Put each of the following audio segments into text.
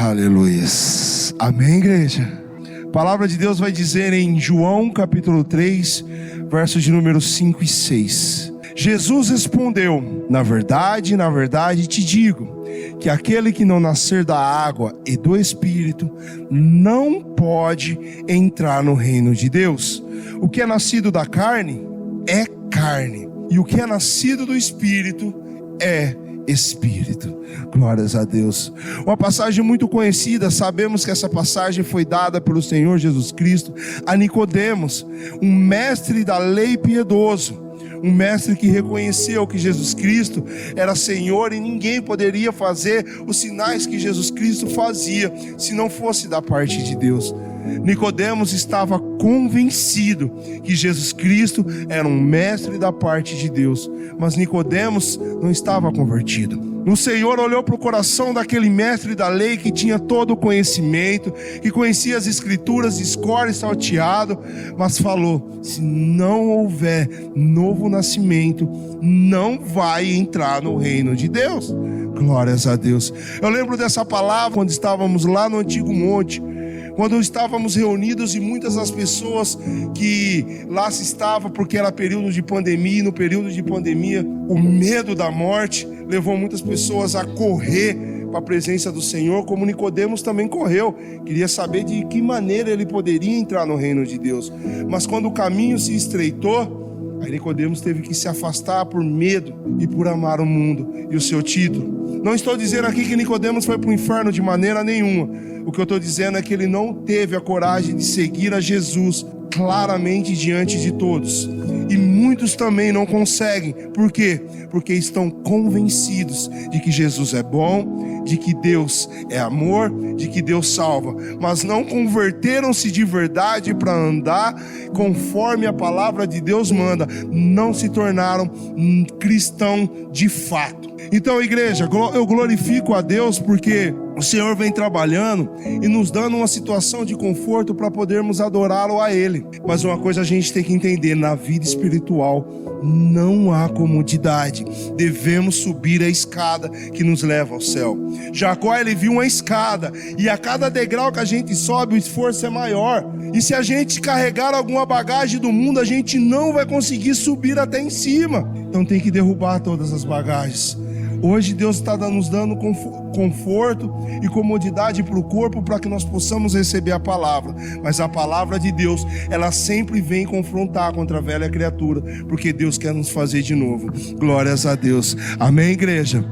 Aleluias. Amém, igreja? A palavra de Deus vai dizer em João capítulo 3, versos de número 5 e 6. Jesus respondeu: na verdade te digo, que aquele que não nascer da água e do Espírito não pode entrar no reino de Deus. O que é nascido da carne é carne, e o que é nascido do Espírito é Espírito. Glórias a Deus. Uma passagem muito conhecida. Sabemos que essa passagem foi dada pelo Senhor Jesus Cristo a Nicodemos, um mestre da lei piedoso, um mestre que reconheceu que Jesus Cristo era Senhor e ninguém poderia fazer os sinais que Jesus Cristo fazia se não fosse da parte de Deus. Nicodemos estava convencido que Jesus Cristo era um mestre da parte de Deus, mas Nicodemos não estava convertido. O Senhor olhou para o coração daquele mestre da lei que tinha todo o conhecimento, que conhecia as escrituras de cor e salteado, mas falou: se não houver novo nascimento, não vai entrar no reino de Deus. Glórias a Deus. Eu lembro dessa palavra quando estávamos lá no Antigo Monte, quando estávamos reunidos e muitas das pessoas que lá se estavam, porque era período de pandemia, e no período de pandemia o medo da morte levou muitas pessoas a correr para a presença do Senhor, como Nicodemos também correu, queria saber de que maneira ele poderia entrar no reino de Deus. Mas quando o caminho se estreitou, aí Nicodemos teve que se afastar por medo e por amar o mundo e o seu título. Não estou dizendo aqui que Nicodemos foi para o inferno de maneira nenhuma. O que eu estou dizendo é que ele não teve a coragem de seguir a Jesus claramente diante de todos. E muitos também não conseguem. Por quê? Porque estão convencidos de que Jesus é bom, de que Deus é amor, de que Deus salva, mas não converteram-se de verdade para andar conforme a palavra de Deus manda. Não se tornaram cristão de fato. Então, igreja, eu glorifico a Deus porque o Senhor vem trabalhando e nos dando uma situação de conforto para podermos adorá-lo a Ele. Mas uma coisa a gente tem que entender: na vida espiritual não há comodidade. Devemos subir a escada que nos leva ao céu. Jacó, ele viu uma escada, e a cada degrau que a gente sobe, o esforço é maior. E se a gente carregar alguma bagagem do mundo, a gente não vai conseguir subir até em cima. Então tem que derrubar todas as bagagens. Hoje Deus está nos dando conforto e comodidade para o corpo, para que nós possamos receber a palavra. Mas a palavra de Deus, ela sempre vem confrontar contra a velha criatura, porque Deus quer nos fazer de novo. Glórias a Deus. Amém, igreja?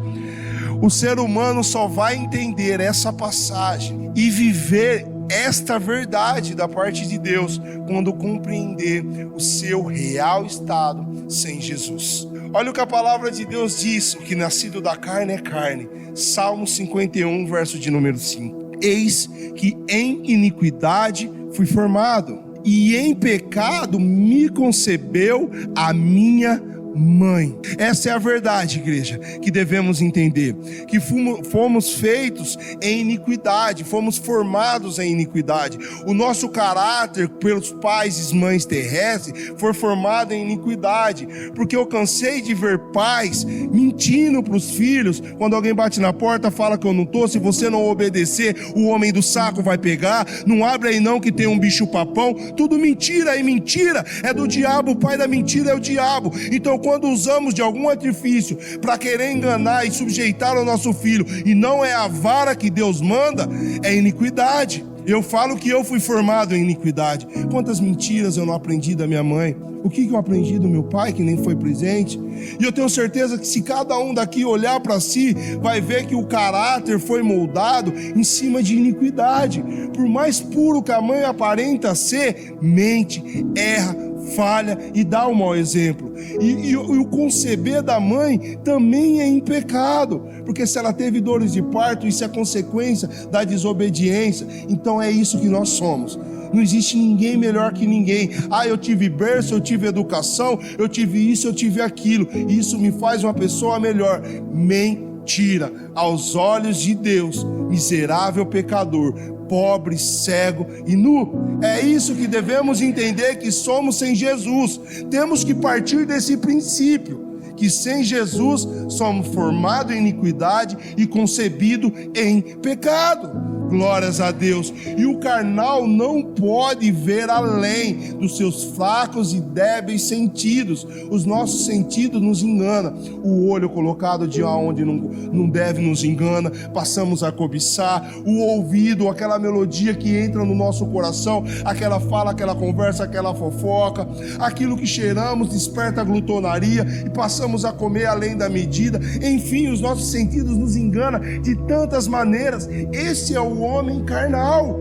O ser humano só vai entender essa passagem e viver esta verdade da parte de Deus quando compreender o seu real estado sem Jesus. Olha o que a palavra de Deus diz: o que nascido da carne é carne. Salmo 51, verso de número 5. Eis que em iniquidade fui formado, e em pecado me concebeu a minha mãe. Essa é a verdade, igreja, que devemos entender, que fomos feitos em iniquidade, fomos formados em iniquidade. O nosso caráter pelos pais e mães terrestres foi formado em iniquidade, porque eu cansei de ver pais mentindo para os filhos. Quando alguém bate na porta, fala que eu não estou, se você não obedecer, o homem do saco vai pegar, não abre aí não que tem um bicho papão. Tudo mentira, e mentira é do diabo, o pai da mentira é o diabo. Então, quando usamos de algum artifício para querer enganar e sujeitar o nosso filho, e não é a vara que Deus manda, é iniquidade. Eu falo que eu fui formado em iniquidade. Quantas mentiras eu não aprendi da minha mãe? O que eu aprendi do meu pai, que nem foi presente? E eu tenho certeza que se cada um daqui olhar para si, vai ver que o caráter foi moldado em cima de iniquidade. Por mais puro que a mãe aparenta ser, mente, erra, falha e dá um mau exemplo. E o conceber da mãe também é em pecado, porque se ela teve dores de parto, isso é consequência da desobediência. Então é isso que nós somos. Não existe ninguém melhor que ninguém. Eu tive berço, eu tive educação, eu tive isso, eu tive aquilo, e isso me faz uma pessoa melhor. Mentira. Aos olhos de Deus, miserável pecador, pobre, cego e nu. É isso que devemos entender, que somos sem Jesus. Temos que partir desse princípio, que sem Jesus somos formados em iniquidade e concebidos em pecado. Glórias a Deus. E o carnal não pode ver além dos seus fracos e débeis sentidos. Os nossos sentidos nos enganam. O olho colocado de onde não deve nos engana. Passamos a cobiçar. O ouvido, aquela melodia que entra no nosso coração, aquela fala, aquela conversa, aquela fofoca. Aquilo que cheiramos desperta a glutonaria e passamos a comer além da medida. Enfim, os nossos sentidos nos enganam de tantas maneiras. Esse é o homem carnal,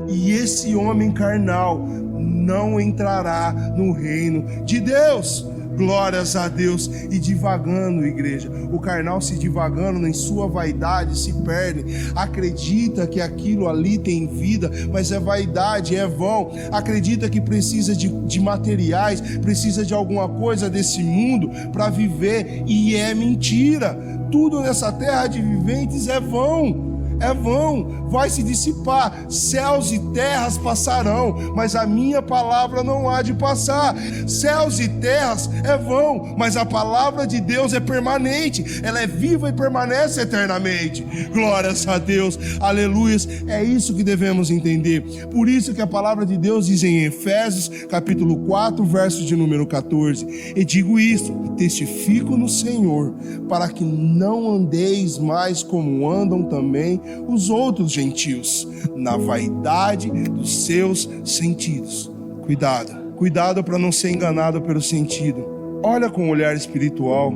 e esse homem carnal não entrará no reino de Deus. Glórias a Deus. E divagando, igreja, o carnal se divagando em sua vaidade se perde, acredita que aquilo ali tem vida, mas é vaidade, é vão, acredita que precisa de materiais, precisa de alguma coisa desse mundo para viver, e é mentira. Tudo nessa terra de viventes é vão. É vão, vai se dissipar, céus e terras passarão, mas a minha palavra não há de passar. Céus e terras é vão, mas a palavra de Deus é permanente, ela é viva e permanece eternamente. Glórias a Deus, aleluias. É isso que devemos entender. Por isso que a palavra de Deus diz em Efésios capítulo 4, verso de número 14: e digo isto, testifico no Senhor, para que não andeis mais como andam também os outros gentios, na vaidade dos seus sentidos. Cuidado para não ser enganado pelo sentido. Olha com o olhar espiritual,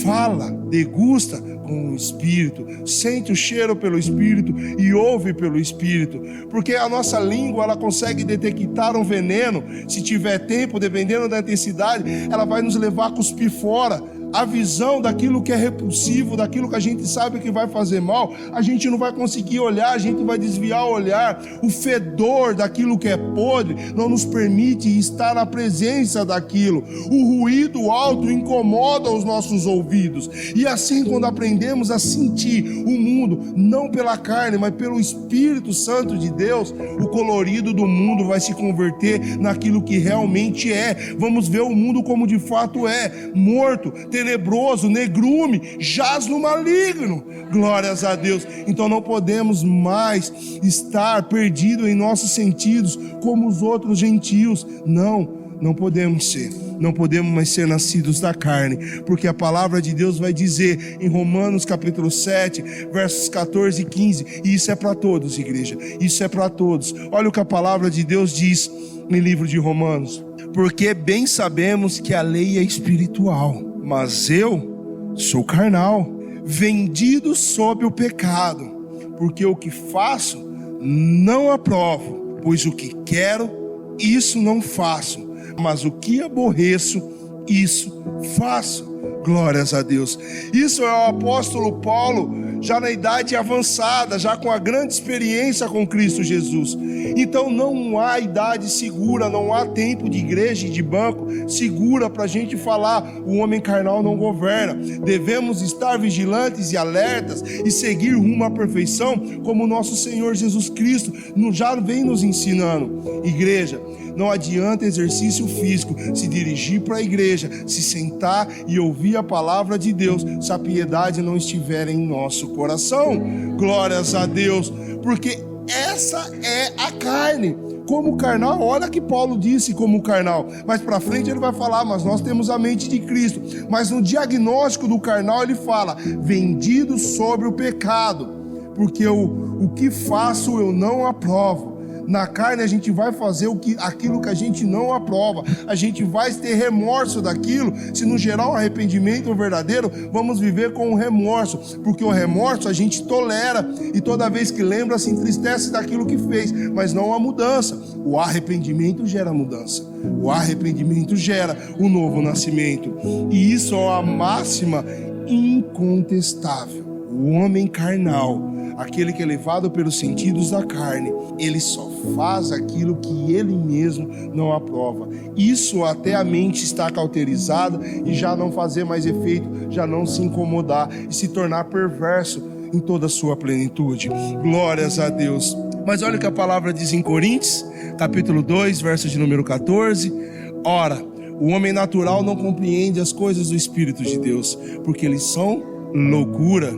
fala, degusta com o Espírito, sente o cheiro pelo Espírito e ouve pelo Espírito, porque a nossa língua, ela consegue detectar um veneno. Se tiver tempo, dependendo da intensidade, ela vai nos levar a cuspir fora. A visão daquilo que é repulsivo, daquilo que a gente sabe que vai fazer mal, a gente não vai conseguir olhar, a gente vai desviar o olhar. O fedor daquilo que é podre não nos permite estar na presença daquilo. O ruído alto incomoda os nossos ouvidos. E assim, quando aprendemos a sentir o mundo, não pela carne, mas pelo Espírito Santo de Deus, o colorido do mundo vai se converter naquilo que realmente é. Vamos ver o mundo como de fato é: morto, tenebroso, negrume, jaz no maligno. Glórias a Deus. Então não podemos mais estar perdidos em nossos sentidos como os outros gentios. Não podemos ser. Não podemos mais ser nascidos da carne, porque a palavra de Deus vai dizer em Romanos capítulo 7, versos 14 e 15, e isso é para todos, igreja, isso é para todos. Olha o que a palavra de Deus diz no livro de Romanos: porque bem sabemos que a lei é espiritual, mas eu sou carnal, vendido sob o pecado, porque o que faço não aprovo, pois o que quero, isso não faço, mas o que aborreço, isso faço. Glórias a Deus. Isso é o apóstolo Paulo, já na idade avançada, já com a grande experiência com Cristo Jesus. Então não há idade segura, não há tempo de igreja e de banco segura para a gente falar: o homem carnal não governa. Devemos estar vigilantes e alertas e seguir rumo à perfeição, como nosso Senhor Jesus Cristo já vem nos ensinando. Igreja, não adianta exercício físico, se dirigir para a igreja, se sentar e ouvir a palavra de Deus, se a piedade não estiver em nosso coração. Glórias a Deus, porque essa é a carne. Como carnal, olha que Paulo disse como carnal, mas para frente ele vai falar: mas nós temos a mente de Cristo. Mas no diagnóstico do carnal ele fala: vendido sobre o pecado, porque o que faço eu não aprovo. Na carne a gente vai fazer aquilo que a gente não aprova, a gente vai ter remorso daquilo. Se não gerar um arrependimento verdadeiro, vamos viver com o remorso, porque o remorso a gente tolera, e toda vez que lembra se entristece daquilo que fez, mas não a mudança. O arrependimento gera mudança, o arrependimento gera o novo nascimento, e isso é a máxima incontestável. O homem carnal, aquele que é levado pelos sentidos da carne, ele só faz aquilo que ele mesmo não aprova. Isso até a mente está cauterizada e já não fazer mais efeito, já não se incomodar e se tornar perverso em toda a sua plenitude. Glórias a Deus. Mas olha o que a palavra diz em Coríntios, capítulo 2, verso de número 14. Ora, o homem natural não compreende as coisas do Espírito de Deus, porque eles são loucura.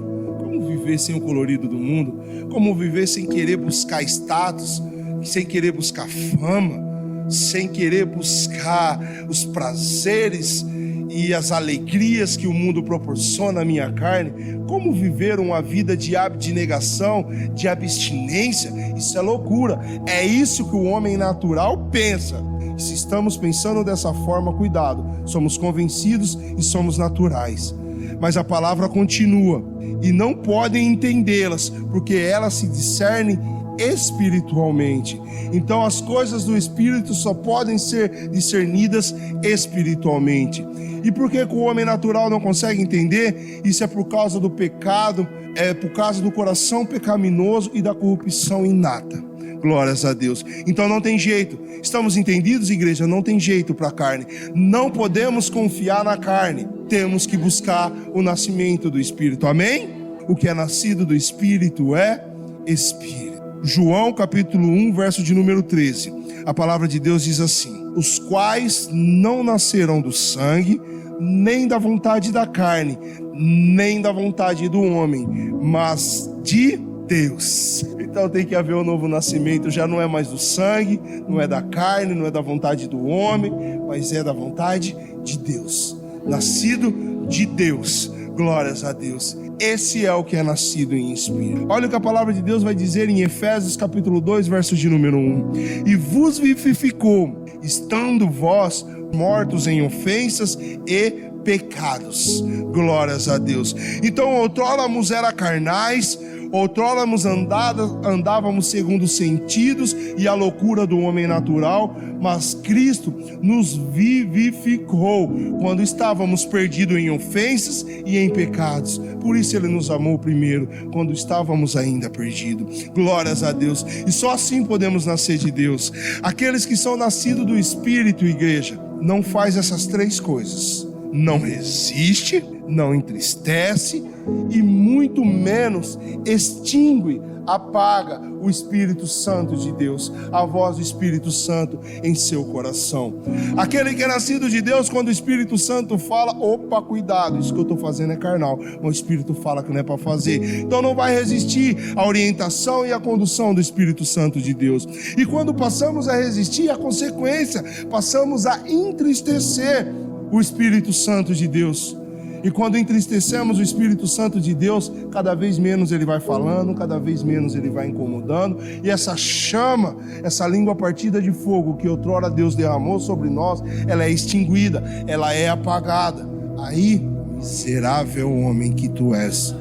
viver sem o colorido do mundo, como viver sem querer buscar status, sem querer buscar fama, sem querer buscar os prazeres e as alegrias que o mundo proporciona à minha carne, como viver uma vida de abnegação, de abstinência. Isso é loucura, é isso que o homem natural pensa. Se estamos pensando dessa forma, cuidado, somos convencidos e somos naturais. Mas a palavra continua, e não podem entendê-las, porque elas se discernem espiritualmente. Então as coisas do Espírito só podem ser discernidas espiritualmente. E por que o homem natural não consegue entender? Isso é por causa do pecado, é por causa do coração pecaminoso e da corrupção inata. Glórias a Deus. Então não tem jeito. Estamos entendidos, igreja? Não tem jeito para a carne. Não podemos confiar na carne. Temos que buscar o nascimento do Espírito. Amém? O que é nascido do Espírito é Espírito. João capítulo 1, verso de número 13. A palavra de Deus diz assim: os quais não nasceram do sangue, nem da vontade da carne, nem da vontade do homem, mas de Deus. Então tem que haver um novo nascimento. Já não é mais do sangue, não é da carne, não é da vontade do homem, mas é da vontade de Deus. Nascido de Deus. Glórias a Deus. Esse é o que é nascido em espírito. Olha o que a palavra de Deus vai dizer em Efésios capítulo 2, verso de número 1. E vos vivificou, estando vós mortos em ofensas e pecados. Glórias a Deus. Então outrora-mos era carnais, outrora-mos andávamos segundo os sentidos e a loucura do homem natural, mas Cristo nos vivificou quando estávamos perdidos em ofensas e em pecados. Por isso Ele nos amou primeiro, quando estávamos ainda perdidos. Glórias a Deus. E só assim podemos nascer de Deus. Aqueles que são nascidos do Espírito, igreja, não faz essas três coisas. Não resiste, não entristece e muito menos extingue, apaga o Espírito Santo de Deus, a voz do Espírito Santo em seu coração. Aquele que é nascido de Deus, quando o Espírito Santo fala, opa, cuidado, isso que eu estou fazendo é carnal, mas o Espírito fala que não é para fazer. Então não vai resistir à orientação e à condução do Espírito Santo de Deus. E quando passamos a resistir, a consequência, passamos a entristecer o Espírito Santo de Deus. E quando entristecemos o Espírito Santo de Deus, cada vez menos ele vai falando, cada vez menos ele vai incomodando, e essa chama, essa língua partida de fogo que outrora Deus derramou sobre nós, ela é extinguida, ela é apagada. Aí, miserável homem que tu és,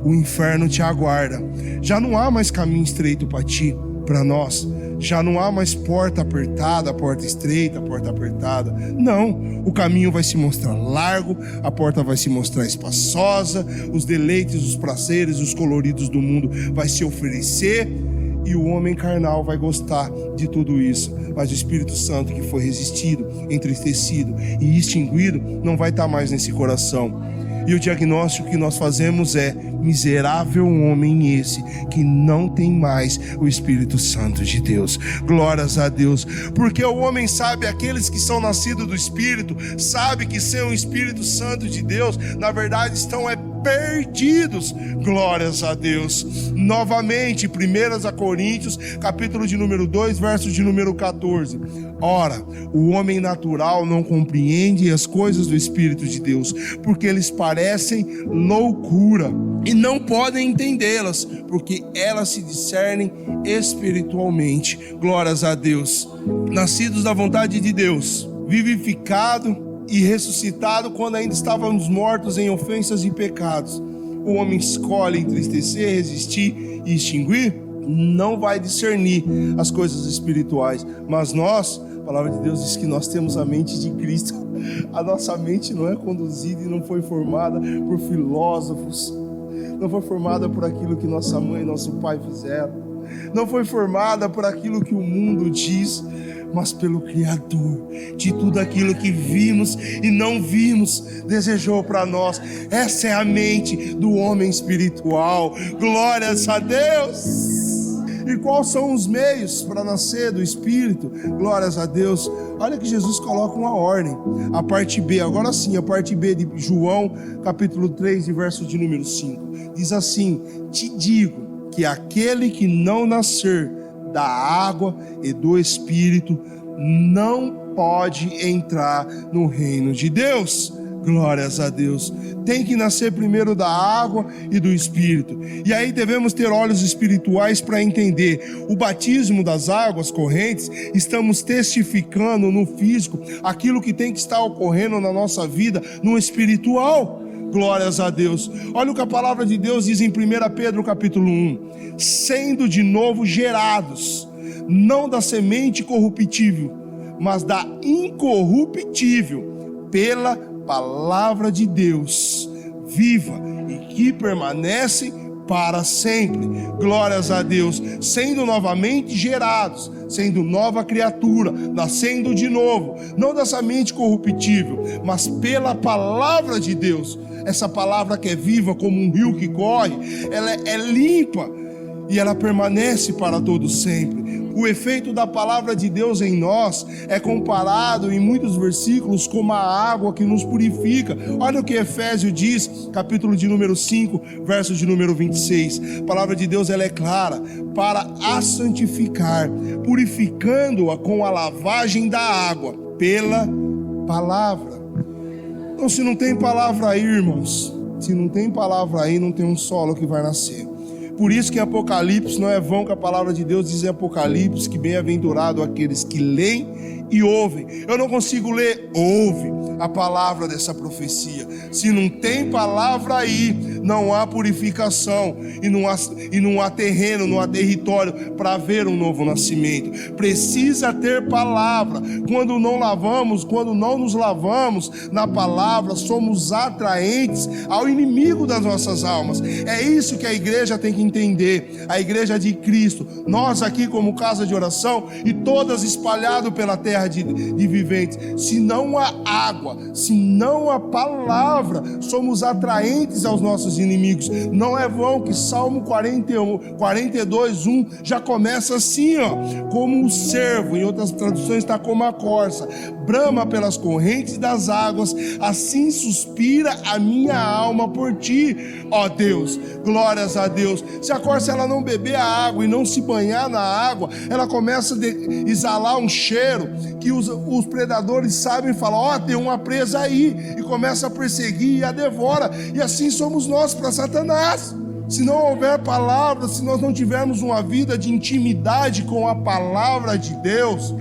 o inferno te aguarda. Já não há mais caminho estreito para ti, para nós. Já não há mais porta apertada, porta estreita, porta apertada. Não, o caminho vai se mostrar largo, a porta vai se mostrar espaçosa, os deleites, os prazeres, os coloridos do mundo vai se oferecer e o homem carnal vai gostar de tudo isso. Mas o Espírito Santo que foi resistido, entristecido e extinguido não vai estar mais nesse coração. E o diagnóstico que nós fazemos é: miserável homem esse que não tem mais o Espírito Santo de Deus. Glórias a Deus. Porque o homem sabe, aqueles que são nascidos do Espírito, sabe que sem o Espírito Santo de Deus, na verdade estão perdidos. Glórias a Deus. Novamente, 1 Coríntios, capítulo de número 2, verso de número 14. Ora, o homem natural não compreende as coisas do Espírito de Deus, porque eles parecem loucura, e não podem entendê-las, porque elas se discernem espiritualmente. Glórias a Deus. Nascidos da vontade de Deus, vivificado e ressuscitado quando ainda estávamos mortos em ofensas e pecados. O homem escolhe entristecer, resistir e extinguir, não vai discernir as coisas espirituais. Mas nós, a palavra de Deus diz que nós temos a mente de Cristo. A nossa mente não é conduzida e não foi formada por filósofos, não foi formada por aquilo que nossa mãe e nosso pai fizeram, não foi formada por aquilo que o mundo diz, mas pelo Criador de tudo aquilo que vimos e não vimos, desejou para nós. Essa é a mente do homem espiritual. Glórias a Deus. E quais são os meios para nascer do Espírito? Glórias a Deus. Olha que Jesus coloca uma ordem. A parte B, agora sim, a parte B de João, capítulo 3, verso de número 5. Diz assim: te digo que aquele que não nascer da água e do Espírito não pode entrar no reino de Deus. Glórias a Deus. Tem que nascer primeiro da água e do Espírito. E aí devemos ter olhos espirituais para entender. O batismo das águas correntes, estamos testificando no físico aquilo que tem que estar ocorrendo na nossa vida no espiritual. Glórias a Deus. Olha o que a palavra de Deus diz em 1 Pedro capítulo 1. Sendo de novo gerados, não da semente corruptível, mas da incorruptível, pela palavra de Deus, viva e que permanece para sempre. Glórias a Deus. Sendo novamente gerados, sendo nova criatura, nascendo de novo, não da semente corruptível, mas pela palavra de Deus. Essa palavra que é viva como um rio que corre, ela é limpa e ela permanece para todo sempre. O efeito da palavra de Deus em nós é comparado em muitos versículos como a água que nos purifica. Olha o que Efésios diz, capítulo de número 5, verso de número 26. A palavra de Deus ela é clara: para a santificar, purificando-a com a lavagem da água pela palavra. Então, se não tem palavra aí, irmãos, se não tem palavra aí, não tem um solo que vai nascer. Por isso que em Apocalipse não é vão que a palavra de Deus diz em Apocalipse que bem-aventurado aqueles que leem e ouvem. Eu não consigo ler, ouve a palavra dessa profecia. Se não tem palavra aí, não há purificação e não há terreno, não há território para haver um novo nascimento. Precisa ter palavra. Quando não nos lavamos na palavra, somos atraentes ao inimigo das nossas almas. É isso que a igreja tem que entender. A igreja de Cristo, nós aqui como casa de oração e todas espalhadas pela terra de viventes. Se não há água, se não há palavra, somos atraentes aos nossos inimigos. Não é vão que Salmo 42:1 já começa assim, como o cervo, em outras traduções está como a corça, brama pelas correntes das águas, assim suspira a minha alma por ti, ó Deus. Glórias a Deus. Se a corça ela não beber a água e não se banhar na água, ela começa a exalar um cheiro que os predadores sabem, falam: tem uma presa aí, e começa a perseguir e a devora. E assim somos nós para Satanás. Se não houver palavra, se nós não tivermos uma vida de intimidade com a palavra de Deus,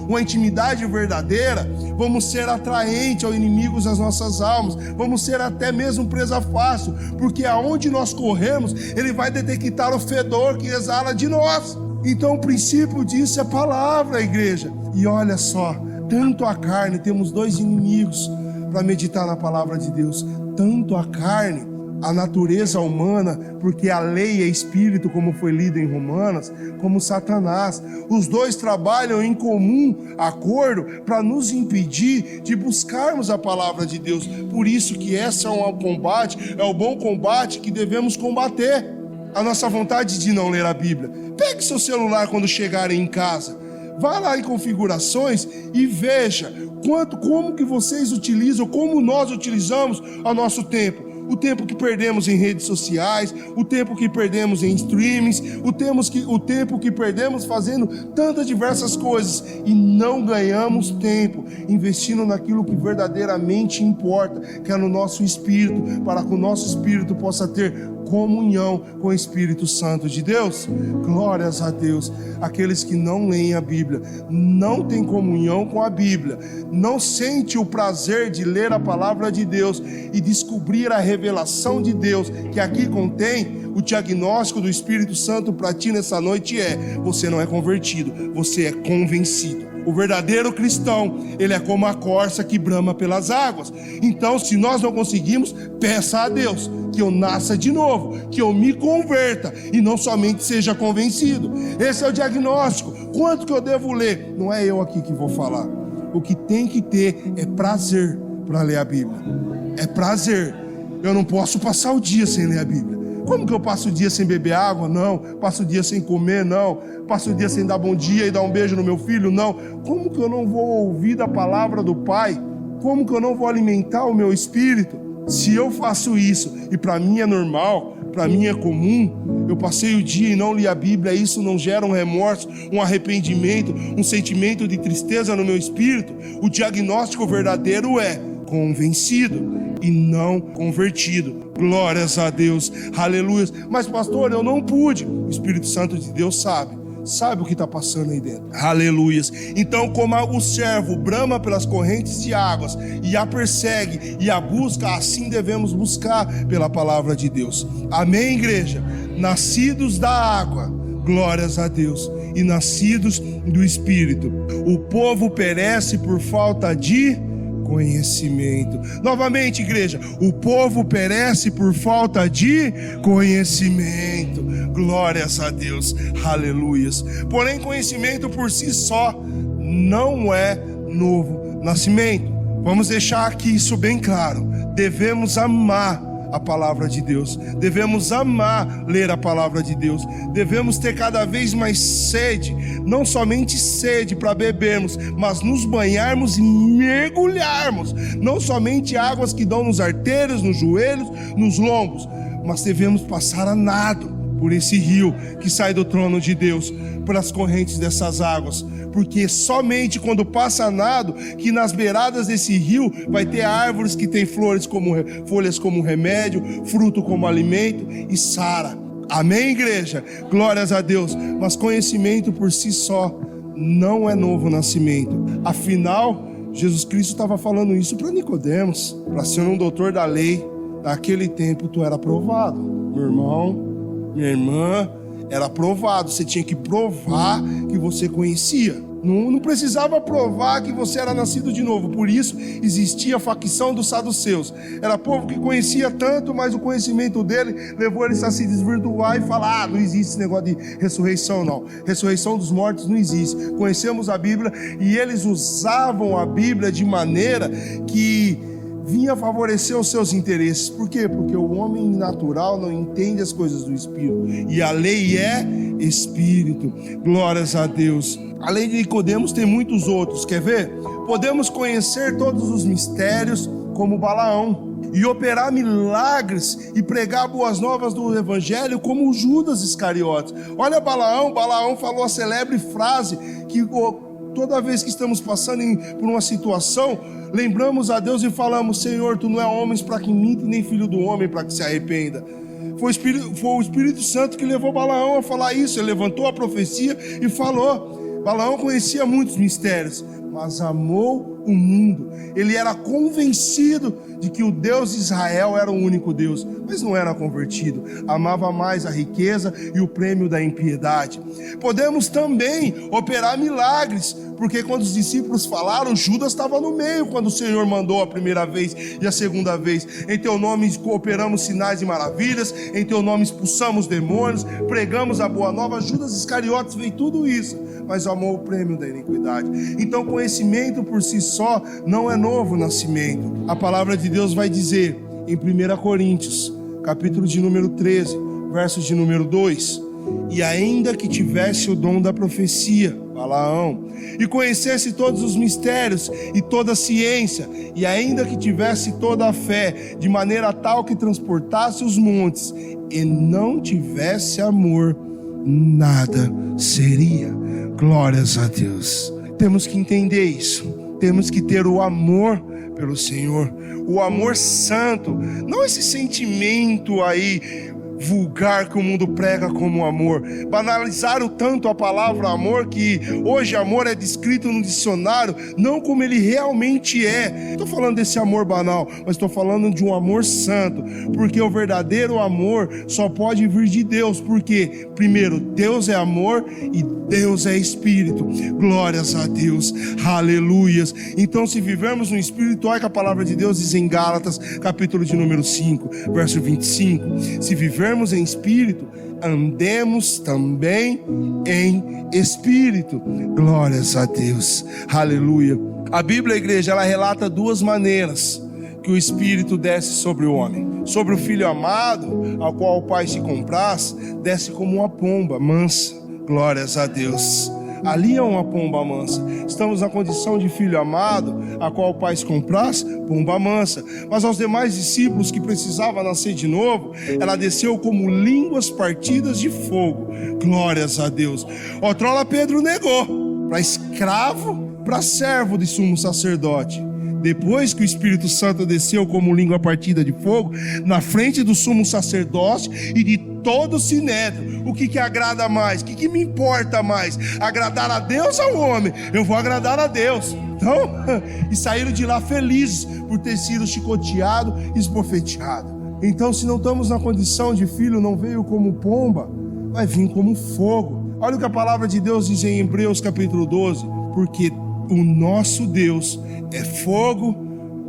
uma intimidade verdadeira, vamos ser atraentes aos inimigos das nossas almas, vamos ser até mesmo presa fácil, porque aonde nós corremos, ele vai detectar o fedor que exala de nós. Então o princípio disso é palavra, igreja. E olha só, tanto a carne, temos dois inimigos para meditar na palavra de Deus, tanto a carne, a natureza humana, porque a lei é espírito, como foi lido em Romanos, como Satanás. Os dois trabalham em comum acordo para nos impedir de buscarmos a palavra de Deus. Por isso que esse é o bom combate que devemos combater. A nossa vontade de não ler a Bíblia. Pegue seu celular quando chegarem em casa, vá lá em configurações e veja como que vocês utilizam, como nós utilizamos o nosso tempo. O tempo que perdemos em redes sociais, o tempo que perdemos em streamings, o tempo que perdemos fazendo tantas diversas coisas e não ganhamos tempo investindo naquilo que verdadeiramente importa, que é no nosso espírito, para que o nosso espírito possa ter comunhão com o Espírito Santo de Deus. Glórias a Deus. Aqueles que não leem a Bíblia, não têm comunhão com a Bíblia, não sente o prazer de ler a palavra de Deus e descobrir a revelação de Deus, que aqui contém o diagnóstico do Espírito Santo para ti nessa noite você não é convertido, você é convencido. O verdadeiro cristão, ele é como a corça que brama pelas águas. Então, se nós não conseguimos, peça a Deus que eu nasça de novo, que eu me converta e não somente seja convencido. Esse é o diagnóstico. Quanto que eu devo ler? Não é eu aqui que vou falar. O que tem que ter é prazer para ler a Bíblia. É prazer. Eu não posso passar o dia sem ler a Bíblia. Como que eu passo o dia sem beber água? Não. Passo o dia sem comer? Não. Passo o dia sem dar bom dia e dar um beijo no meu filho? Não. Como que eu não vou ouvir da palavra do Pai? Como que eu não vou alimentar o meu espírito? Se eu faço isso e para mim é normal, para mim é comum, eu passei o dia e não li a Bíblia, isso não gera um remorso, um arrependimento, um sentimento de tristeza no meu espírito, o diagnóstico verdadeiro é convencido e não convertido. Glórias a Deus, aleluia. Mas pastor, eu não pude. O Espírito Santo de Deus sabe o que está passando aí dentro, aleluias. Então, como o servo brama pelas correntes de águas e a persegue e a busca, assim devemos buscar pela palavra de Deus. Amém, igreja? Nascidos da água, glórias a Deus, e nascidos do Espírito. O povo perece por falta de conhecimento. Novamente, igreja, o povo perece por falta de conhecimento. Glórias a Deus, aleluias. Porém, conhecimento por si só não é novo nascimento. Vamos deixar aqui isso bem claro. Devemos amar a palavra de Deus, devemos amar ler a palavra de Deus, devemos ter cada vez mais sede, não somente sede para bebermos, mas nos banharmos e mergulharmos, não somente águas que dão nos artérios, nos joelhos, nos lombos, mas devemos passar a nado por esse rio que sai do trono de Deus, pelas correntes dessas águas, porque somente quando passa a nado, que nas beiradas desse rio vai ter árvores que têm folhas como remédio, fruto como alimento e sara. Amém, igreja? Glórias a Deus. Mas conhecimento por si só não é novo nascimento. Afinal, Jesus Cristo estava falando isso para Nicodemos, para ser um doutor da lei. Naquele tempo tu era provado, meu irmão, minha irmã, era provado. Você tinha que provar que você conhecia. Não precisava provar que você era nascido de novo. Por isso existia a facção dos saduceus. Era povo que conhecia tanto, mas o conhecimento dele levou eles a se desvirtuar e falar: não existe esse negócio de ressurreição, não. Ressurreição dos mortos não existe. Conhecemos a Bíblia e eles usavam a Bíblia de maneira que vinha favorecer os seus interesses. Por quê? Porque o homem natural não entende as coisas do Espírito, e a lei é Espírito. Glórias a Deus. Além de Nicodemos, tem muitos outros. Quer ver? Podemos conhecer todos os mistérios como Balaão, e operar milagres e pregar boas novas do Evangelho como Judas Iscariotes. Olha Balaão falou a celebre frase que toda vez que estamos passando por uma situação, lembramos a Deus e falamos: Senhor, Tu não é homem para que minta, nem filho do homem para que se arrependa. Foi o Espírito Santo que levou Balaão a falar isso. Ele levantou a profecia e falou. Balaão conhecia muitos mistérios, mas amou o mundo. Ele era convencido de que o Deus de Israel era o único Deus, mas não era convertido. Amava mais a riqueza e o prêmio da impiedade. Podemos também operar milagres, porque quando os discípulos falaram, Judas estava no meio quando o Senhor mandou a primeira vez e a segunda vez. Em Teu nome operamos sinais e maravilhas, em Teu nome expulsamos demônios, pregamos a boa nova. Judas Iscariotes fez tudo isso, mas amou o prêmio da iniquidade. Então, conhecimento por si só não é novo nascimento. A palavra de Deus vai dizer em 1 Coríntios, capítulo de número 13, versos de número 2: e ainda que tivesse o dom da profecia, Balaão, e conhecesse todos os mistérios e toda a ciência, e ainda que tivesse toda a fé, de maneira tal que transportasse os montes, e não tivesse amor, nada seria. Glórias a Deus. Temos que entender isso. Temos que ter o amor pelo Senhor, o amor santo, não esse sentimento aí vulgar que o mundo prega como amor. Banalizaram tanto a palavra amor que hoje amor é descrito no dicionário não como ele realmente é. Não estou falando desse amor banal, mas estou falando de um amor santo, porque o verdadeiro amor só pode vir de Deus, porque primeiro, Deus é amor e Deus é Espírito. Glórias a Deus, aleluias. Então, se vivermos no Espírito, olha que a palavra de Deus diz em Gálatas, capítulo de número 5, verso 25: se vivermos em Espírito, andemos também em Espírito. Glórias a Deus, aleluia. A Bíblia, igreja, ela relata duas maneiras que o Espírito desce sobre o homem. Sobre o Filho amado, ao qual o Pai se compraz, desce como uma pomba mansa. Glórias a Deus. Ali é uma pomba mansa. Estamos na condição de filho amado, a qual o Pai se compraz, pomba mansa. Mas aos demais discípulos que precisavam nascer de novo, ela desceu como línguas partidas de fogo. Glórias a Deus. Outrora Pedro negou, para escravo, para servo de sumo sacerdote. Depois que o Espírito Santo desceu como língua partida de fogo, na frente do sumo sacerdote e de todo o sinédrio, o que agrada mais? O que me importa mais? Agradar a Deus ou ao homem? Eu vou agradar a Deus. Então, e saíram de lá felizes por ter sido chicoteado e esbofeteado. Então, se não estamos na condição de filho, não veio como pomba, vai vir como fogo. Olha o que a palavra de Deus diz em Hebreus capítulo 12, porque o nosso Deus é fogo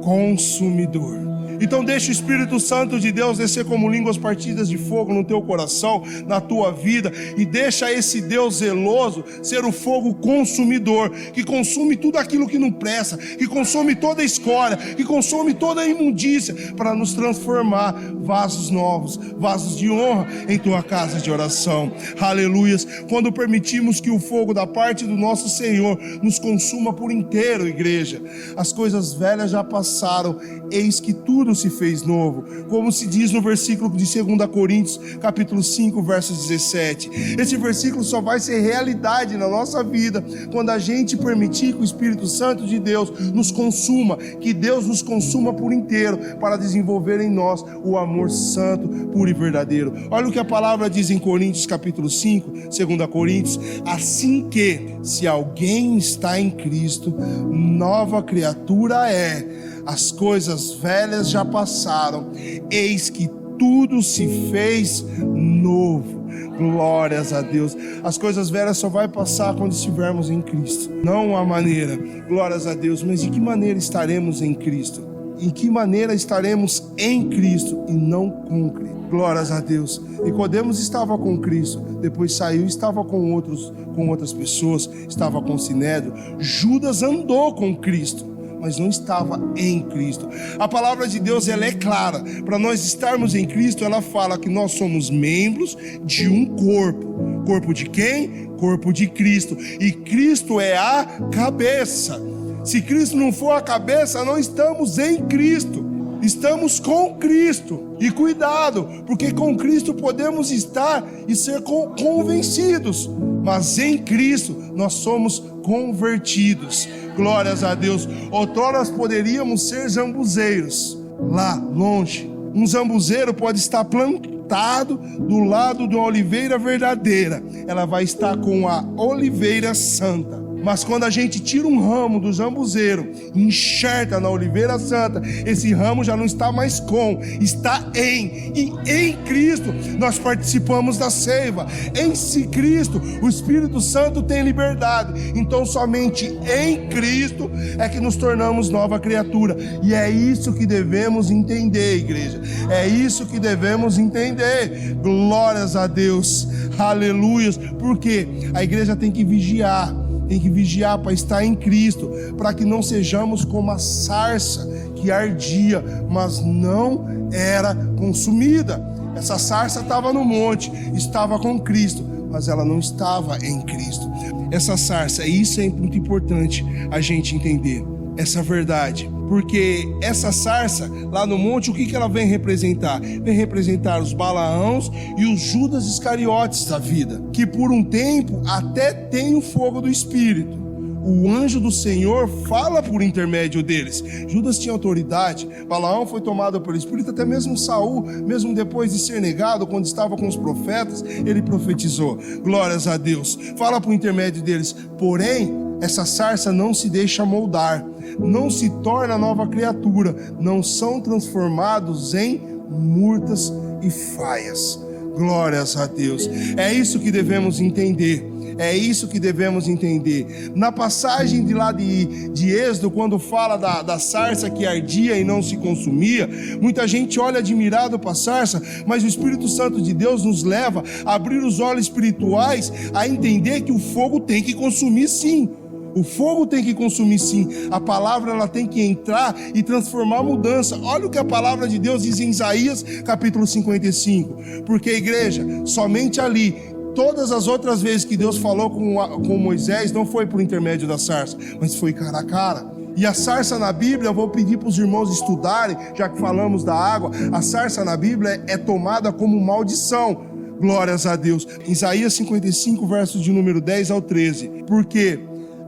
consumidor. Então deixa o Espírito Santo de Deus descer como línguas partidas de fogo no teu coração, na tua vida, e deixa esse Deus zeloso ser o fogo consumidor, que consome tudo aquilo que não presta, que consome toda a escória, que consome toda a imundícia, para nos transformar vasos novos, vasos de honra em tua casa de oração. Aleluias. Quando permitimos que o fogo da parte do nosso Senhor nos consuma por inteiro, igreja, as coisas velhas já passaram, eis que tudo se fez novo, como se diz no versículo de 2 Coríntios capítulo 5, verso 17. Esse versículo só vai ser realidade na nossa vida quando a gente permitir que o Espírito Santo de Deus nos consuma, que Deus nos consuma por inteiro, para desenvolver em nós o amor santo, puro e verdadeiro. Olha o que a palavra diz em Coríntios capítulo 5, 2 Coríntios: assim que, se alguém está em Cristo, nova criatura é. As coisas velhas já passaram, eis que tudo se fez novo. Glórias a Deus. As coisas velhas só vai passar quando estivermos em Cristo. Não há maneira. Glórias a Deus. Mas de que maneira estaremos em Cristo? Em que maneira estaremos em Cristo e não com Cristo? Glórias a Deus. Nicodemos estava com Cristo, depois saiu, estava com outras pessoas, estava com o sinédrio. Judas andou com Cristo, mas não estava em Cristo. A palavra de Deus, ela é clara. Para nós estarmos em Cristo, ela fala que nós somos membros de um corpo. Corpo de quem? Corpo de Cristo. E Cristo é a cabeça. Se Cristo não for a cabeça, não estamos em Cristo. Estamos com Cristo. E cuidado, porque com Cristo podemos estar e ser convencidos, mas em Cristo nós somos convertidos. Glórias a Deus. Outrora nós poderíamos ser zambuzeiros lá longe. Um zambuzeiro pode estar plantado do lado de uma oliveira verdadeira, ela vai estar com a oliveira santa. Mas quando a gente tira um ramo do jambuzeiro e enxerta na oliveira santa, esse ramo já não está mais com, está em. E em Cristo nós participamos da seiva. Em Cristo o Espírito Santo tem liberdade. Então somente em Cristo é que nos tornamos nova criatura. E é isso que devemos entender, igreja. É isso que devemos entender. Glórias a Deus. Aleluias. Porque a igreja tem que vigiar. Tem que vigiar para estar em Cristo, para que não sejamos como a sarça que ardia, mas não era consumida. Essa sarça estava no monte, estava com Cristo, mas ela não estava em Cristo. Essa sarça, e isso é muito importante a gente entender, essa verdade. Porque essa sarça lá no monte, o que ela vem representar? Vem representar os Balaãos e os Judas Iscariotes da vida, que por um tempo até tem o fogo do Espírito. O anjo do Senhor fala por intermédio deles. Judas tinha autoridade, Balaão foi tomado pelo Espírito, até mesmo Saul, mesmo depois de ser negado, quando estava com os profetas, ele profetizou. Glórias a Deus. Fala por intermédio deles. Porém, essa sarça não se deixa moldar, não se torna nova criatura, não são transformados em murtas e faias. Glórias a Deus. É isso que devemos entender. É isso que devemos entender. Na passagem de lá de Êxodo, quando fala da sarça que ardia e não se consumia, muita gente olha admirado para a sarça, mas o Espírito Santo de Deus nos leva a abrir os olhos espirituais, a entender que o fogo tem que consumir sim. O fogo tem que consumir sim. A palavra ela tem que entrar e transformar a mudança. Olha o que a palavra de Deus diz em Isaías capítulo 55. Porque, igreja, somente ali, todas as outras vezes que Deus falou com Moisés, não foi por intermédio da sarça, mas foi cara a cara. E a sarça na Bíblia, eu vou pedir para os irmãos estudarem, já que falamos da água, a sarça na Bíblia é tomada como maldição. Glórias a Deus. Isaías 55, versos de número 10 ao 13. Porque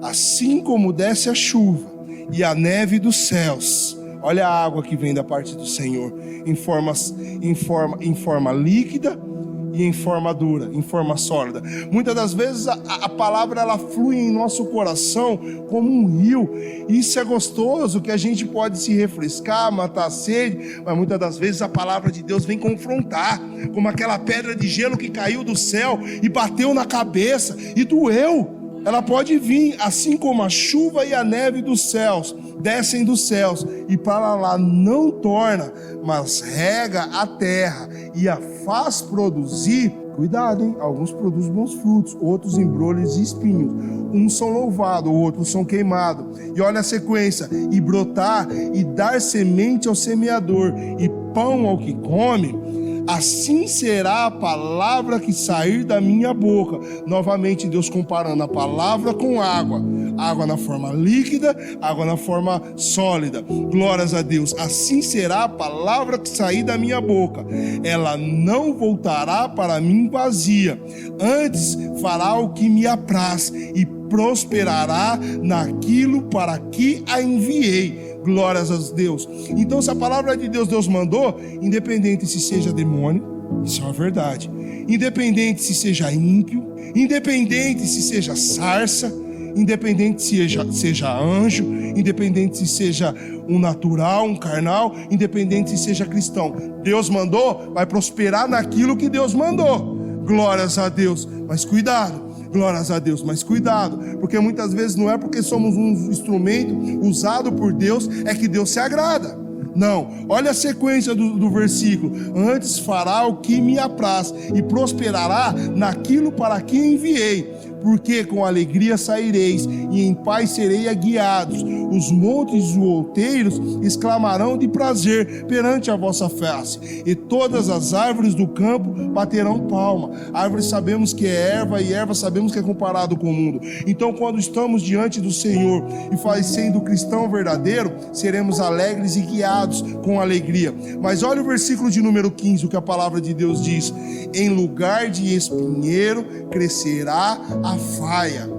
assim como desce a chuva e a neve dos céus, olha a água que vem da parte do Senhor, em forma líquida e em forma dura, em forma sólida. Muitas das vezes a palavra ela flui em nosso coração como um rio. Isso é gostoso, que a gente pode se refrescar, matar a sede, mas muitas das vezes a palavra de Deus vem confrontar, como aquela pedra de gelo que caiu do céu e bateu na cabeça e doeu. Ela pode vir assim como a chuva e a neve dos céus, descem dos céus e para lá não torna, mas rega a terra e a faz produzir. Cuidado, hein? Alguns produzem bons frutos, outros embrulhos e espinhos. Uns são louvados, outros são queimados. E olha a sequência: e brotar e dar semente ao semeador e pão ao que come. Assim será a palavra que sair da minha boca. Novamente Deus comparando a palavra com água. Água na forma líquida, água na forma sólida. Glórias a Deus. Assim será a palavra que sair da minha boca. Ela não voltará para mim vazia. Antes fará o que me apraz e prosperará naquilo para que a enviei. Glórias a Deus. Então, se a palavra de Deus mandou, independente se seja demônio, isso é uma verdade, independente se seja ímpio, independente se seja sarça, independente se seja anjo, independente se seja um natural, um carnal, independente se seja cristão, Deus mandou, vai prosperar naquilo que Deus mandou. Glórias a Deus. Mas cuidado. Glórias a Deus, mas cuidado, porque muitas vezes não é porque somos um instrumento usado por Deus, é que Deus se agrada. Não, olha a sequência do versículo: antes fará o que me apraz e prosperará naquilo para que enviei. Porque com alegria saireis e em paz serei guiados. Os montes e os outeiros exclamarão de prazer perante a vossa face, e todas as árvores do campo baterão palma. Árvore sabemos que é erva, e erva sabemos que é comparado com o mundo. Então, quando estamos diante do Senhor e sendo cristão verdadeiro, seremos alegres e guiados com alegria. Mas olha o versículo de número 15, o que a palavra de Deus diz: em lugar de espinheiro crescerá a faia,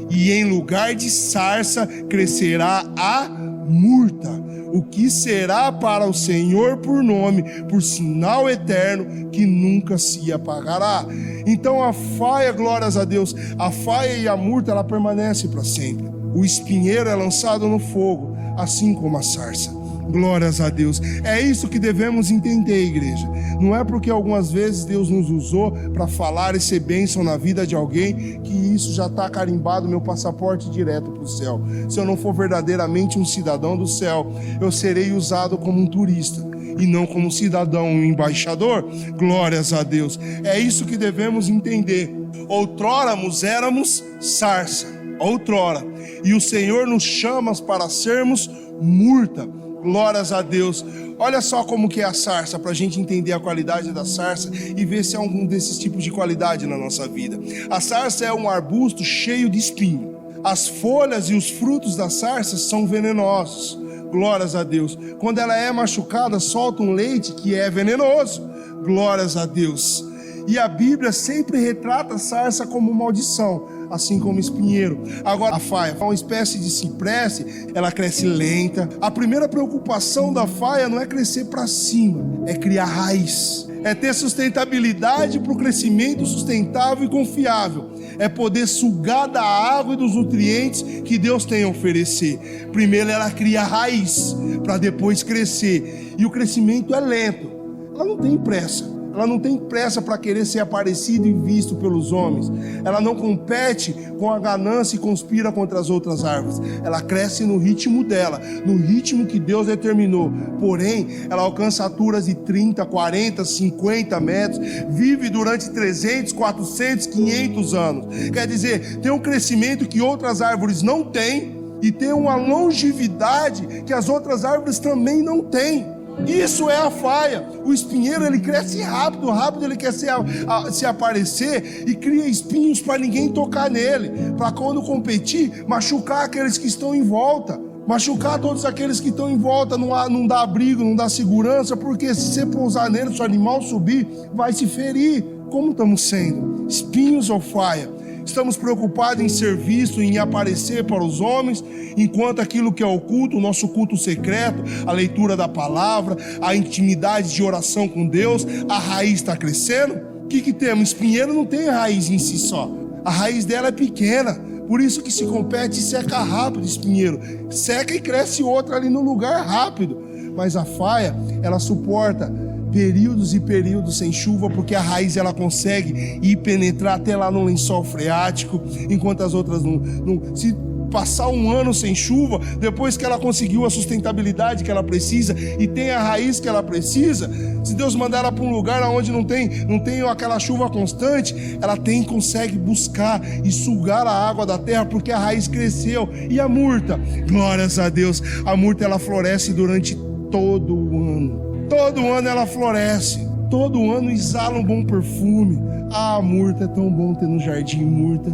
e em lugar de sarça crescerá a murta, o que será para o Senhor por nome, por sinal eterno que nunca se apagará. Então a faia, glórias a Deus, a faia e a murta ela permanece para sempre. O espinheiro é lançado no fogo, assim como a sarça. Glórias a Deus. É isso que devemos entender, igreja. Não é porque algumas vezes Deus nos usou para falar e ser bênção na vida de alguém que isso já está carimbado meu passaporte direto para o céu. Se eu não for verdadeiramente um cidadão do céu, eu serei usado como um turista e não como um cidadão, um embaixador. Glórias a Deus. É isso que devemos entender. Outrora éramos sarça, outrora, e o Senhor nos chama para sermos murta. Glórias a Deus. Olha só como que é a sarça, para a gente entender a qualidade da sarça e ver se há algum desses tipos de qualidade na nossa vida. A sarça é um arbusto cheio de espinho. As folhas e os frutos da sarça são venenosos. Glórias a Deus. Quando ela é machucada, solta um leite que é venenoso. Glórias a Deus. E a Bíblia sempre retrata a sarça como maldição, assim como o espinheiro. Agora a faia é uma espécie de cipreste, ela cresce lenta. A primeira preocupação da faia não é crescer para cima, é criar raiz, é ter sustentabilidade para o crescimento sustentável e confiável, é poder sugar da água e dos nutrientes que Deus tem a oferecer. Primeiro ela cria raiz, para depois crescer, e o crescimento é lento, ela não tem pressa. Ela não tem pressa para querer ser aparecido e visto pelos homens. Ela não compete com a ganância e conspira contra as outras árvores. Ela cresce no ritmo dela, no ritmo que Deus determinou. Porém, ela alcança alturas de 30, 40, 50 metros, vive durante 300, 400, 500 anos. Quer dizer, tem um crescimento que outras árvores não têm e tem uma longevidade que as outras árvores também não têm. Isso é a faia. O espinheiro, ele cresce rápido ele quer se aparecer e cria espinhos para ninguém tocar nele, para quando competir, machucar aqueles que estão em volta, machucar todos aqueles que estão em volta, não dá abrigo, não dá segurança, porque se você pousar nele, se o animal subir, vai se ferir. Como estamos sendo? Espinhos ou faia? Estamos preocupados em ser visto, em aparecer para os homens, enquanto aquilo que é oculto, o nosso culto secreto, a leitura da palavra, a intimidade de oração com Deus, a raiz está crescendo? O que temos? Espinheiro não tem raiz em si só, a raiz dela é pequena, por isso que se compete e seca rápido. Espinheiro seca e cresce outra ali no lugar rápido, mas a faia, ela suporta períodos e períodos sem chuva, porque a raiz ela consegue ir penetrar até lá no lençol freático, enquanto as outras não. Se passar um ano sem chuva, depois que ela conseguiu a sustentabilidade que ela precisa e tem a raiz que ela precisa, se Deus mandar ela para um lugar onde não tem aquela chuva constante, ela consegue buscar e sugar a água da terra, porque a raiz cresceu. E a murta, glórias a Deus, a murta ela floresce durante todo o ano. Todo ano ela floresce, todo ano exala um bom perfume. Ah, murta, é tão bom ter no jardim murta.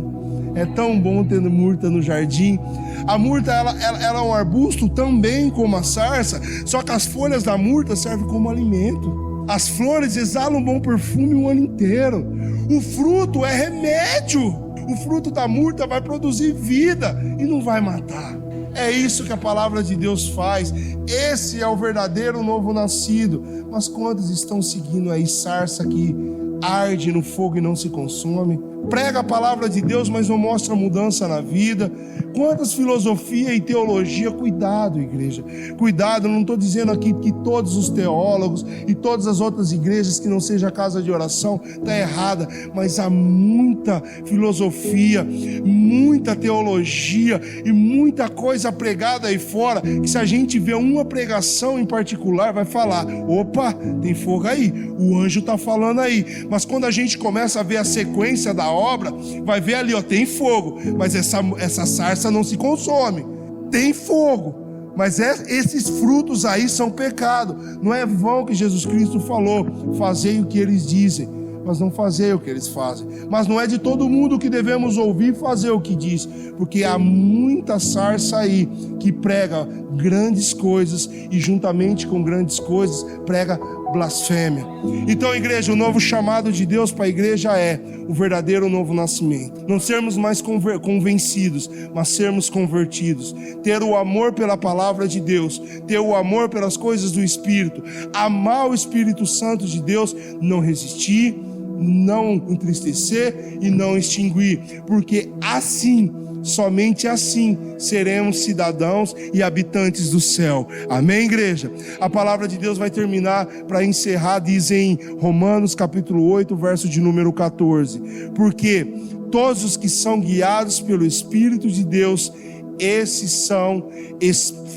É tão bom ter murta no jardim. A murta, ela é um arbusto também como a sarça, só que as folhas da murta servem como alimento. As flores exalam um bom perfume o ano inteiro. O fruto é remédio. O fruto da murta vai produzir vida e não vai matar. É isso que a palavra de Deus faz. Esse é o verdadeiro novo nascido. Mas quantos estão seguindo aí sarça que arde no fogo e não se consome? Prega a palavra de Deus, mas não mostra mudança na vida. Quantas filosofia e teologia? Cuidado, igreja, cuidado. Eu não estou dizendo aqui que todos os teólogos e todas as outras igrejas que não seja casa de oração está errada, mas há muita filosofia, muita teologia e muita coisa pregada aí fora, que se a gente vê uma pregação em particular, vai falar: opa, tem fogo aí, o anjo está falando aí. Mas quando a gente começa a ver a sequência da obra, vai ver ali, ó, tem fogo, mas essa sarça não se consome. Tem fogo, mas esses frutos aí são pecado. Não é vão que Jesus Cristo falou: fazei o que eles dizem, mas não fazei o que eles fazem. Mas não é de todo mundo que devemos ouvir e fazer o que diz, porque há muita sarça aí que prega grandes coisas e juntamente com grandes coisas prega blasfêmia. Então, igreja, o novo chamado de Deus para a igreja é o verdadeiro novo nascimento. Não sermos mais convencidos, mas sermos convertidos. Ter o amor pela palavra de Deus, ter o amor pelas coisas do Espírito, amar o Espírito Santo de Deus, não resistir, não entristecer e não extinguir, porque assim, somente assim seremos cidadãos e habitantes do céu. Amém, igreja? A palavra de Deus vai terminar para encerrar, diz em Romanos capítulo 8, verso de número 14: porque todos os que são guiados pelo Espírito de Deus, esses são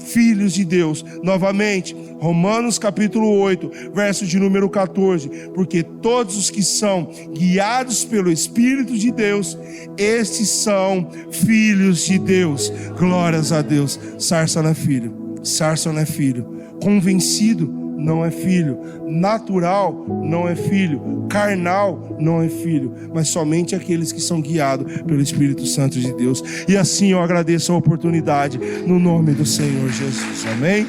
filhos de Deus. Novamente, Romanos capítulo 8, verso de número 14: porque todos os que são guiados pelo Espírito de Deus, estes são filhos de Deus. Glórias a Deus. Sarça não é filho, sarça não é filho, convencido não é filho, natural não é filho, carnal não é filho, mas somente aqueles que são guiados pelo Espírito Santo de Deus. E assim eu agradeço a oportunidade no nome do Senhor Jesus. Amém?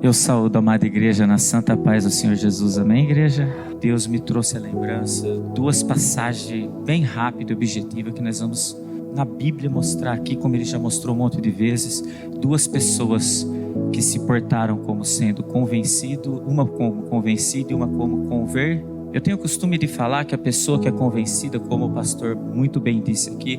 Eu saúdo a amada igreja na santa paz do Senhor Jesus. Amém, igreja? Deus me trouxe a lembrança, duas passagens bem rápidas e objetivas que nós vamos na Bíblia mostrar aqui, como ele já mostrou um monte de vezes, duas pessoas que se portaram como sendo convencido, uma como convencida e uma como conver. Eu tenho o costume de falar que a pessoa que é convencida, como o pastor muito bem disse aqui,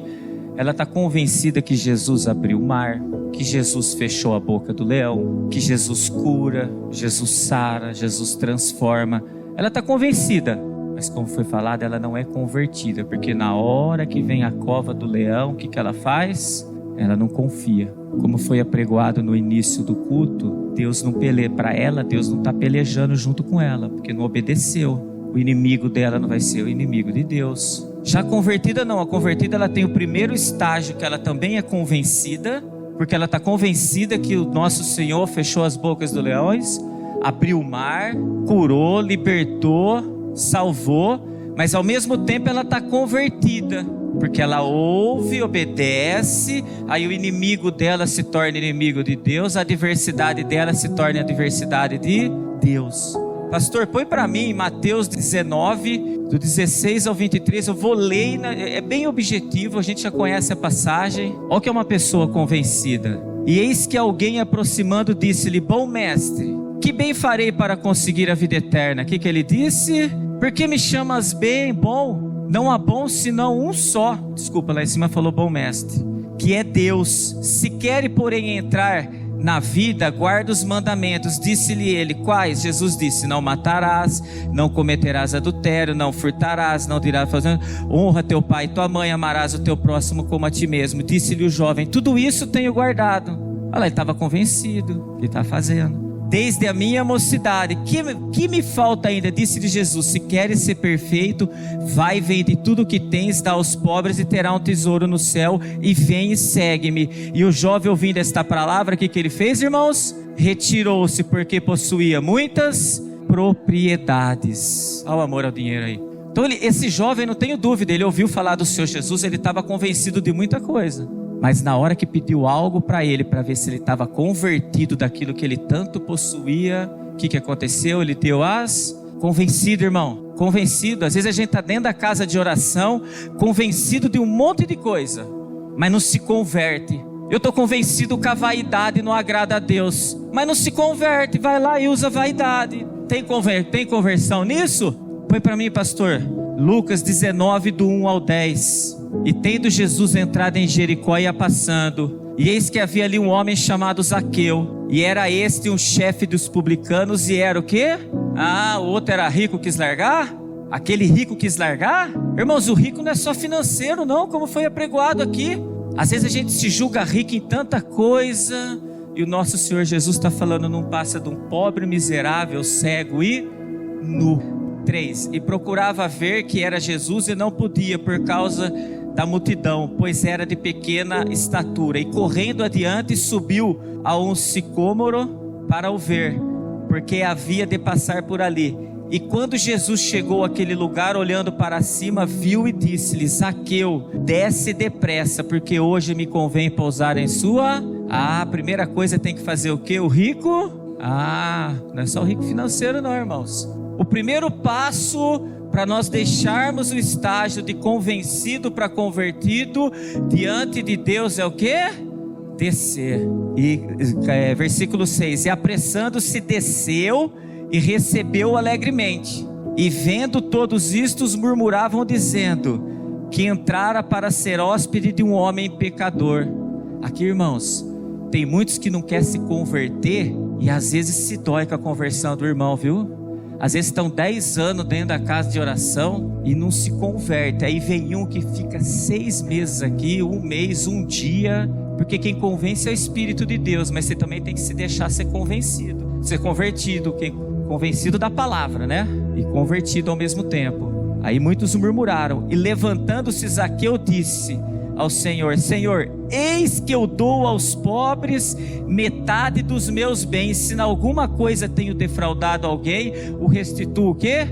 ela está convencida que Jesus abriu o mar, que Jesus fechou a boca do leão, que Jesus cura, Jesus sara, Jesus transforma. Ela está convencida, Mas como foi falado, ela não é convertida, porque na hora que vem a cova do leão, o que ela faz? Ela não confia. Como foi apregoado no início do culto, Deus não peleja para ela, Deus não está pelejando junto com ela, porque não obedeceu. O inimigo dela não vai ser o inimigo de Deus. Já a convertida não, a convertida ela tem o primeiro estágio, que ela também é convencida, porque ela está convencida que o nosso Senhor fechou as bocas dos leões, abriu o mar, curou, libertou, salvou, mas ao mesmo tempo ela está convertida, porque ela ouve, obedece, aí o inimigo dela se torna inimigo de Deus, a adversidade dela se torna a adversidade de Deus. Pastor, põe para mim Mateus 19, do 16 ao 23, eu vou ler, é bem objetivo, a gente já conhece a passagem. Olha o que é uma pessoa convencida. E eis que alguém aproximando disse-lhe: bom mestre, que bem farei para conseguir a vida eterna? O que ele disse? Por que me chamas bem, bom? Não há bom senão um só. Desculpa, lá em cima falou bom mestre, que é Deus. Se quer, porém, entrar na vida, guarda os mandamentos. Disse-lhe ele: quais? Jesus disse: não matarás, não cometerás adultério, não furtarás, não dirás, honra teu pai e tua mãe, amarás o teu próximo como a ti mesmo. Disse-lhe o jovem: tudo isso tenho guardado. Olha lá, ele estava convencido, ele está fazendo desde a minha mocidade. Que me falta ainda? Disse-lhe Jesus: se queres ser perfeito, vai, vende tudo o que tens, dá aos pobres e terá um tesouro no céu, e vem e segue-me. E o jovem, ouvindo esta palavra, o que ele fez, irmãos? Retirou-se, porque possuía muitas propriedades. Olha o amor ao dinheiro aí. Então esse jovem, não tenho dúvida, ele ouviu falar do Senhor Jesus, ele estava convencido de muita coisa. Mas na hora que pediu algo para ele, para ver se ele estava convertido daquilo que ele tanto possuía, o que aconteceu? Ele deu convencido, irmão, convencido. Às vezes a gente está dentro da casa de oração, convencido de um monte de coisa, mas não se converte. Eu estou convencido que a vaidade não agrada a Deus, mas não se converte, vai lá e usa vaidade. Tem conversão nisso? Põe para mim, pastor, Lucas 19, do 1 ao 10. E tendo Jesus entrado em Jericó, ia passando, e eis que havia ali um homem chamado Zaqueu, e era este um chefe dos publicanos, e era o quê? O outro era rico, quis largar? Aquele rico quis largar? Irmãos, o rico não é só financeiro não, como foi apregoado aqui. Às vezes a gente se julga rico em tanta coisa, e o nosso Senhor Jesus está falando: não passa de um pobre, miserável, cego e nu. 3. E procurava ver que era Jesus, e não podia por causa da multidão, pois era de pequena estatura. E correndo adiante, subiu a um sicômoro para o ver, porque havia de passar por ali. E quando Jesus chegou àquele lugar, olhando para cima, viu e disse-lhe: Zaqueu, desce depressa, porque hoje me convém pousar em sua... A primeira coisa tem que fazer o quê? O rico? Não é só o rico financeiro não, irmãos. O primeiro passo para nós deixarmos o estágio de convencido para convertido diante de Deus é o quê? Descer. E versículo 6: e apressando-se desceu e recebeu alegremente. E vendo todos istos, murmuravam dizendo que entrara para ser hóspede de um homem pecador. Aqui, irmãos, tem muitos que não querem se converter e às vezes se dói com a conversão do irmão, viu? Às vezes estão 10 anos dentro da casa de oração e não se converte. Aí vem um que fica 6 meses aqui, 1 mês, 1 dia, porque quem convence é o Espírito de Deus, mas você também tem que se deixar ser convencido, ser convertido, convencido da palavra, né? E convertido ao mesmo tempo. Aí muitos murmuraram, e levantando-se Zaqueu disse ao Senhor: Senhor, eis que eu dou aos pobres metade dos meus bens, se em alguma coisa tenho defraudado alguém, o restituo o quê?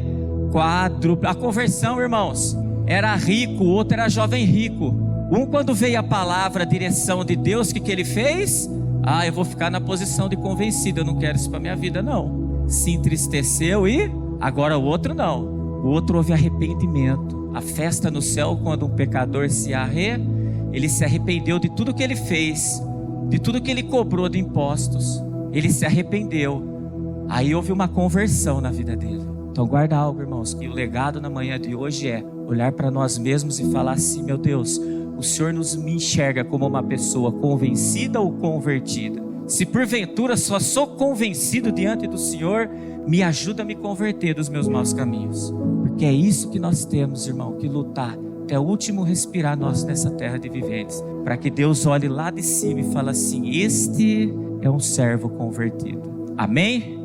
Quádruplo. A conversão, irmãos, era rico, o outro era jovem rico. Um, quando veio a palavra, a direção de Deus, o que ele fez? Eu vou ficar na posição de convencido, eu não quero isso para minha vida não. Se entristeceu e agora o outro não. O outro houve arrependimento. A festa no céu, quando um pecador ele se arrependeu de tudo que ele fez, de tudo que ele cobrou de impostos. Ele se arrependeu. Aí houve uma conversão na vida dele. Então guarda algo, irmãos, que o legado na manhã de hoje é olhar para nós mesmos e falar assim: meu Deus, o Senhor me enxerga como uma pessoa convencida ou convertida? Se porventura só sou convencido diante do Senhor, me ajuda a me converter dos meus maus caminhos, Que é isso que nós temos, irmão, que lutar até o último respirar nosso nessa terra de viventes, para que Deus olhe lá de cima e fale assim: este é um servo convertido. Amém?